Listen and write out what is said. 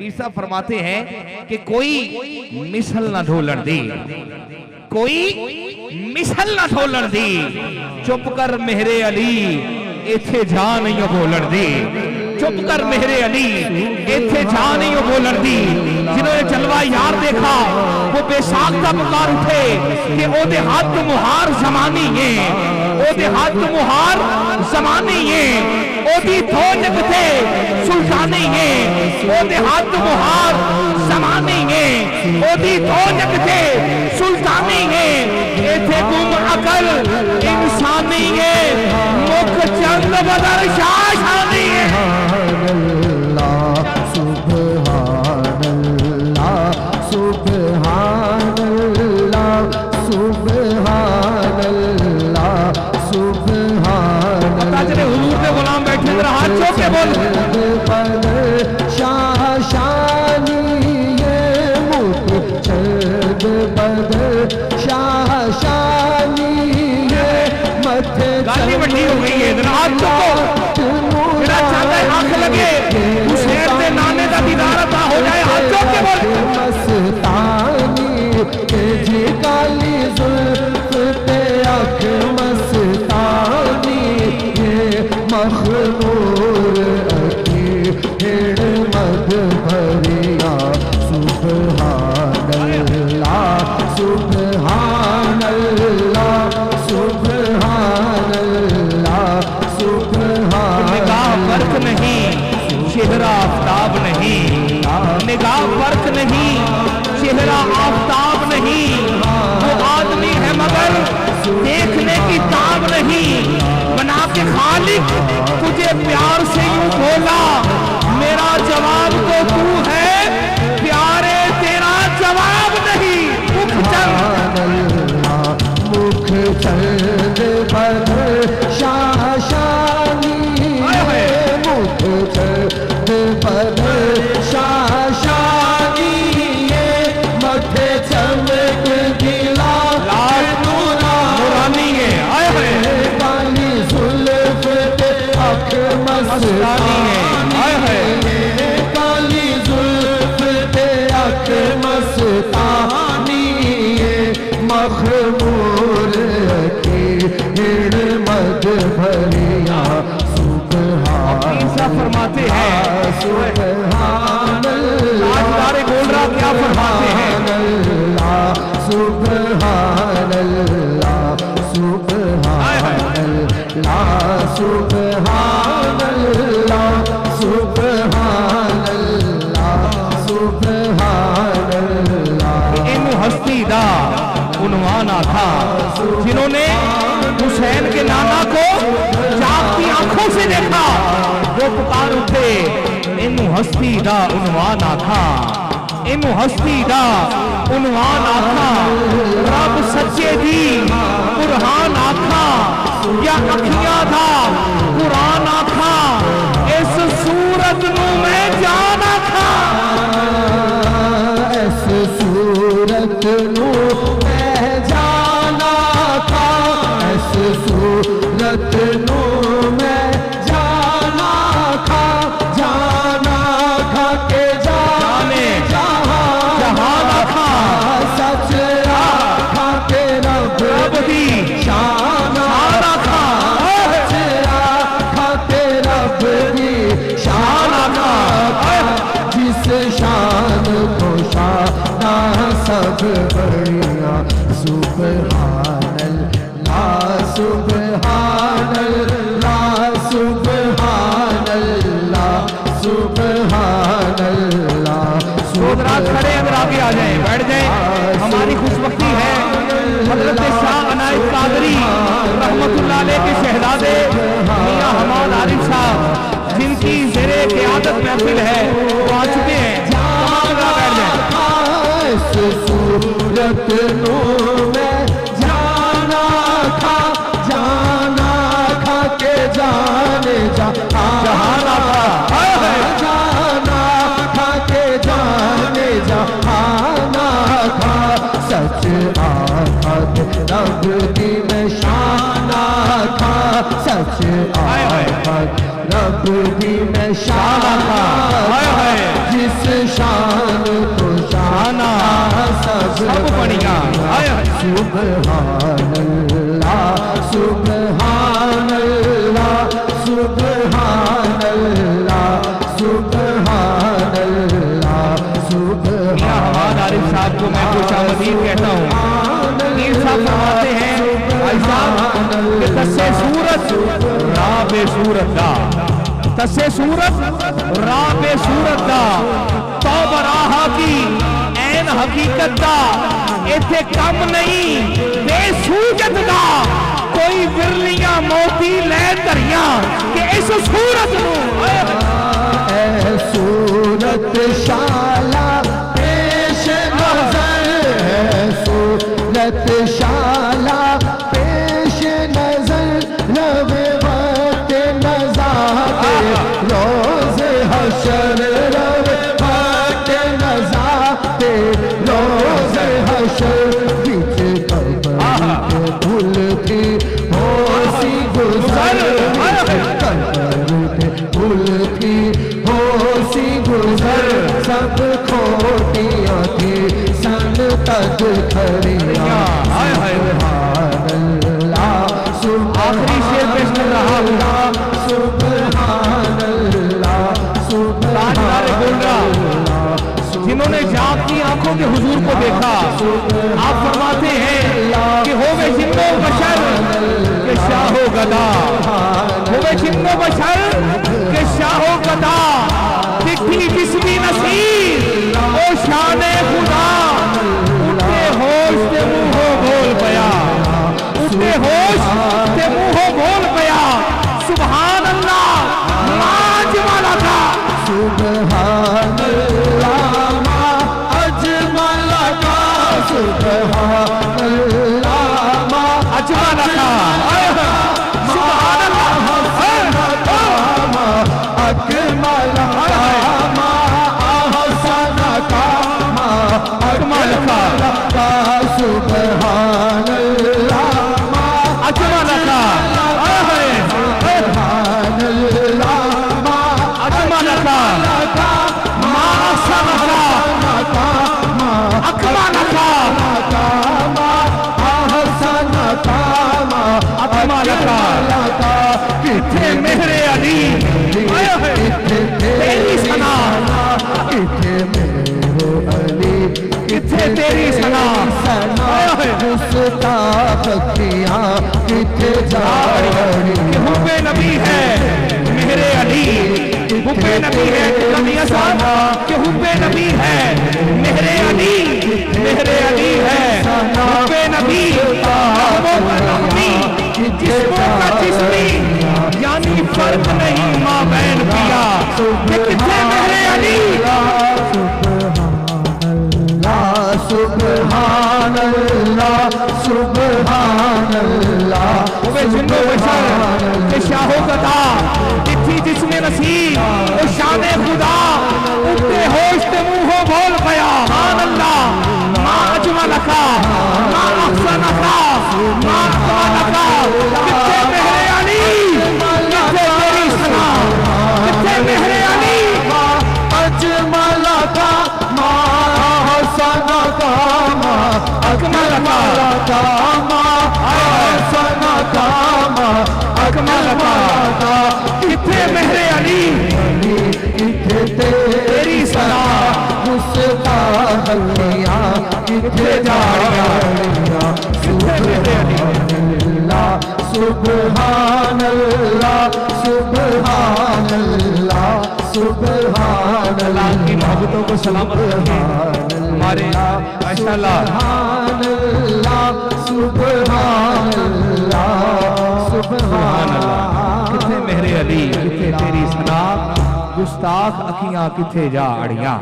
پیر صاحب فرماتے ہیں کہ کوئی مثل نہ ڈھولن دی، کوئی مثل نہ ڈھولن دی، چپ کر مہر علی ایتھے جا نہیں بولن دی، چپ کر مہر علی ایتھے جا نہیں بولن دی۔ جنہوں نے جلوہ یار دیکھا وہ بے ساختہ پکار اٹھے کہ او دے ہاتھ مہار زمانی ہیں، او دے ہاتھ مہار زمانی ہیں، او دی دھو نکتے سلطانی ہیں، او دے ہاتھ مہار زمانی ہیں، او دی دھو نکتے سلطانی ہیں، ایتھے گم عقل انسانی ہیں، مکھ چند بدر شاشانی ہیں۔ سبحان اللہ سبحان اللہ سبحان اللہ سبحان اللہ۔ پتہ چلے حضور کے غلام بیٹھے ذرا ہاتھ چوک کے بول۔ شاہ شانی یہ مکھ چند بدر شاہ شانی یہ متھے گالی بڑھی ہو گئی ہے، ذرا ہاتھ چوکو، میرا چاہتا ہے آنکھ لگے حسین دے نانے دا دیدار عطا ہو جائے، ہاتھ چوک کے بول۔ مستانی کہ جی کالی زلف پہ اکھ مستانی یہ مخمور اکی ہڑ مد بھریا۔ سبحان اللہ سبحان اللہ سبحان اللہ سبحان نگاہ فرق نہیں، چہرہ آفتاب نہیں، نگاہ فرق نہیں، چہرہ آفتاب نہیں، وہ آدمی ہے مگر دیکھنے کی تاب نہیں۔ بنا کے خالق تجھے پیار سے یوں بولا، میرا جواب تو تو ہے، پیارے تیرا جواب نہیں۔ مکھ چند مکھ چند بدر شاہ شانی مکھ چند بدر شاہ شانی یہ متھے چمک گلا نورانی ہے، آئے ہوئے کالی زلف پہ اکھ مستانی ہے، آئے ہوئے کالی زلف پہ اکھ مستانی مخمور کی ہڑ مد بھریا۔ سبحان ایسا فرماتے ہیں سبحان تاجدار گولرا کیا فرماتے ہیں؟ اللہ سبحان اللہ سبحان اللہ سبحان اللہ سبحان اللہ سبحان اللہ۔ ان ہستی دا عنوان تھا جنہوں نے حسین کے نانا کو جاگتی آنکھوں سے دیکھا، وہ پکار اٹھے ان ہستی دا عنوان تھا، ان ہستی دا عنوان تھا، رب سچے دی قرآن آکھا یا اکھیاں دا قرآن آکھا، اس صورت نو میں جان آکھا، اس صورت نو میں جانا تھا، اس صورت نو میں جانا تھا، جانا تھا کہ جانے جہان تھا، سچ آکھا کہ رب دی شان تھا، سچ آکھا کہ رب دی شان تھا، جس شان کو شانہ سب بڑھیا۔ سبحان اللہ سبحان اللہ سبحان اللہ سبحان اللہ۔ حضرات کھڑے اگر آگے آ جائیں، بیٹھ جائیں، ہماری خوش وقتی ہے حضرت شاہ عنایت قادری رحمت اللہ علیہ کے شہزادے میاں حماد عارف صاحب جن کی زیر قیادت محفل ہے وہ آ چکے ہیں، تمام اگر بیٹھ جائیں۔ اس صورت نو میں جانا تھا، جانا تھا کہ جانے جہان تھا، جانا تھا کہ جانے جہان تھا، سچ آکھا کہ رب دی میں شان تھا، سچ آکھا رب دی میں شان تھا، جس سبحان اللہ سبحان اللہ سبحان اللہ سبحان اللہ سبحان حماد عارف صاحب کو میں خوش آمدید کہتا ہوں۔ میر صاحب فرماتے ہیں بھائی صاحب کہ تسے صورت راب صورت دا، تسے صورت راب صورت دا، توبہ راہا کی این حقیقت دا، ایتھے کم نہیں بے سوجت دا، کوئی ورلیاں موتی لے دریاں کہ اس صورت نو اے صورت شالا پیش نظر ہے، صورت شالا پیش نظر، لب وقت نزاعت روز حشر، لب وقت نزاعت روز حشر، بچ قبر کے بھول تھی ہو سی گزر، قبر کے بھول تھی ہو سی گزر، سب کھوٹیاں تھی سن تک کھڑیاں، آخری شعر پیش کر رہا ہوں۔ سبحان اللہ تاجدار گولڈا جنہوں نے جاگتی آنکھوں کے حضور کو دیکھا، آپ فرماتے ہیں کہ ہوئے جن و بشر کہ شاہ و گدا، ہوئے جن و بشر کہ شاہ و گدا، دکھی جسمی نصیر او شان خدا، اٹھے ہوش تے منہ بول پیا، اٹھے ہوش تے منہ بول پیا، سبحان اللہ ما جمالہ کا، سبحان اللہ ما اجمل کا، سبحان اللہ ما اجمالہ کا، سبحان اللہ ما اکمل کا، ما احسن کا، ما اکمل کا، سبحان اللہ ما اجمالہ کا، سبحان اللہ ما اجمالہ کا، ما احسن کا، اکمالہ کا، اکمالہ کا، کتھے مہر علی تیری ثنا، کتھے تیری ثنا، کہ حب نبی ہے مہر علی، حب نبی ہے میاں صاحب کہ حب نبی ہے مہر علی، مہر علی ہے حب نبی، جسموں کا جسمی یعنی فرق نہیں ماں بہن پیا، کہ کتنے مہر علی، سبحان اللہ سبحان اللہ، ہوئے جن و بشر کہ شاہ و گدا، دکھی جسم نصیب او شان خدا، اٹھتے ہوش تے منہ بول پیا، سبحان اللہ ما اجمل کا، ما احسن کا، ما اکمل کا، کتنے مہر علی، کتنے تیری ثنا، کتنے مہر علی، اجمل کا، ما احسن کا، ما اکمل کا، ما احسن کا، ما اکمل کا، کتنے مہر علی، تیری ثنا، مستقبلیاں کتنے جاڑیاں، سبحان اللہ سبحان اللہ سبحان اللہ کی محبتوں کو سلامت رکھیں ہمارے ماشاءاللہ، سبحان اللہ سبحان اللہ سبحان اللہ، کتنے مہر علی، کتنے تیری ثنا، گستاخ اکھیاں کتھے جا اڑیاں۔